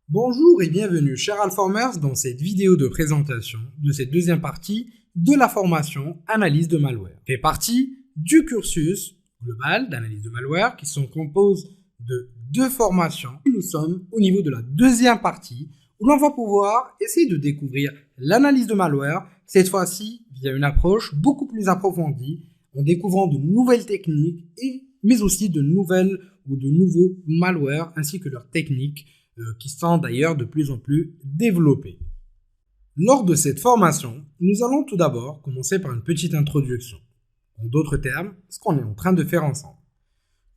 Bonjour et bienvenue chers Alformers dans cette vidéo de présentation de cette deuxième partie de la formation analyse de malware. Fait partie du cursus global d'analyse de malware qui se compose de deux formations. Nous sommes au niveau de la deuxième partie où l'on va pouvoir essayer de découvrir l'analyse de malware, cette fois-ci via une approche beaucoup plus approfondie en découvrant de nouvelles techniques mais aussi de nouvelles ou de nouveaux malwares ainsi que leurs techniques qui sont d'ailleurs de plus en plus développés. Lors de cette formation, nous allons tout d'abord commencer par une petite introduction. En d'autres termes, ce qu'on est en train de faire ensemble.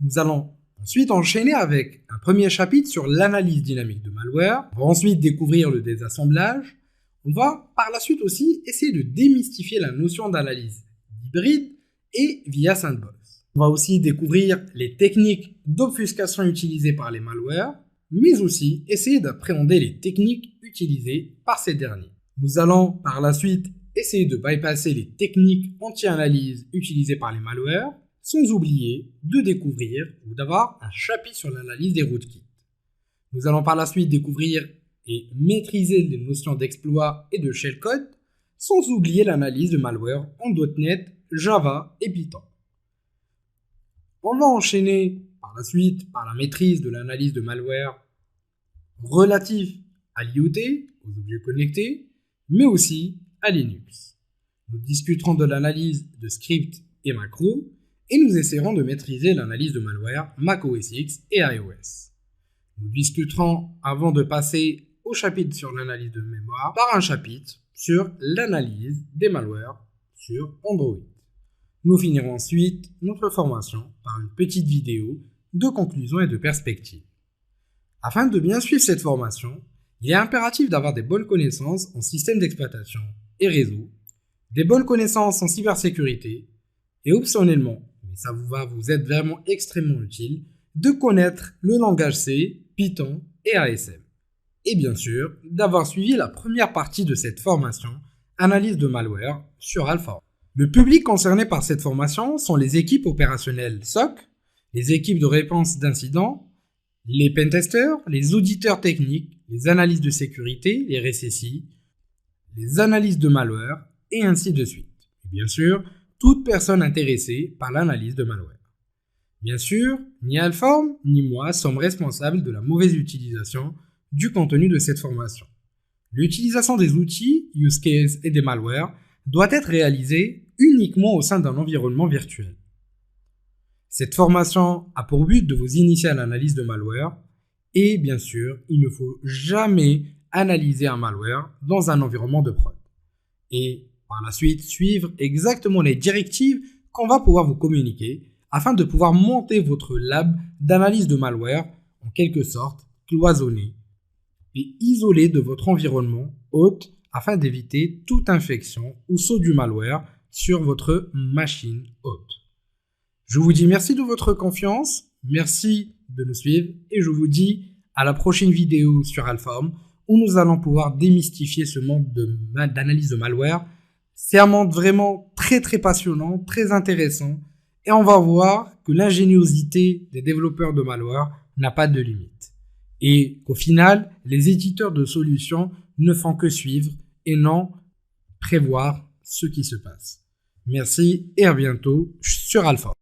Nous allons ensuite enchaîner avec un premier chapitre sur l'analyse dynamique de malware. On va ensuite découvrir le désassemblage. On va par la suite aussi essayer de démystifier la notion d'analyse hybride et via Sandbox. On va aussi découvrir les techniques d'obfuscation utilisées par les malwares, mais aussi essayer d'appréhender les techniques utilisées par ces derniers. Nous allons par la suite essayer de bypasser les techniques anti-analyse utilisées par les malwares, sans oublier de découvrir ou d'avoir un chapitre sur l'analyse des rootkits. Nous allons par la suite découvrir et maîtriser les notions d'exploit et de shellcode, sans oublier l'analyse de malware en .NET, Java et Python. On va enchaîner par la suite par la maîtrise de l'analyse de malware relatif à l'IoT, aux objets connectés, mais aussi à Linux. Nous discuterons de l'analyse de scripts et macros et nous essaierons de maîtriser l'analyse de malware Mac OS X et iOS. Nous discuterons, avant de passer au chapitre sur l'analyse de mémoire, par un chapitre sur l'analyse des malwares sur Android. Nous finirons ensuite notre formation par une petite vidéo de conclusion et de perspective. Afin de bien suivre cette formation, il est impératif d'avoir des bonnes connaissances en système d'exploitation et réseau, des bonnes connaissances en cybersécurité et optionnellement, mais ça va vous être vraiment extrêmement utile, de connaître le langage C, Python et ASM. Et bien sûr, d'avoir suivi la première partie de cette formation, analyse de malware sur Alform. Le public concerné par cette formation sont les équipes opérationnelles SOC, les équipes de réponse d'incidents, les pentesters, les auditeurs techniques, les analystes de sécurité, les RSSI, les analystes de malware, et ainsi de suite. Et bien sûr, toute personne intéressée par l'analyse de malware. Bien sûr, ni Alform ni moi sommes responsables de la mauvaise utilisation du contenu de cette formation. L'utilisation des outils, use case et des malwares doit être réalisée uniquement au sein d'un environnement virtuel. Cette formation a pour but de vous initier à l'analyse de malware et bien sûr, il ne faut jamais analyser un malware dans un environnement de prod. Et par la suite, suivre exactement les directives qu'on va pouvoir vous communiquer afin de pouvoir monter votre lab d'analyse de malware en quelque sorte cloisonné et isolé de votre environnement hôte afin d'éviter toute infection ou saut du malware sur votre machine hôte. Je vous dis merci de votre confiance, merci de nous suivre et je vous dis à la prochaine vidéo sur Alform où nous allons pouvoir démystifier ce monde d'analyse de malware. C'est un monde vraiment très passionnant, très intéressant et on va voir que l'ingéniosité des développeurs de malware n'a pas de limite. Et qu'au final, les éditeurs de solutions ne font que suivre et non prévoir ce qui se passe. Merci et à bientôt sur Alform.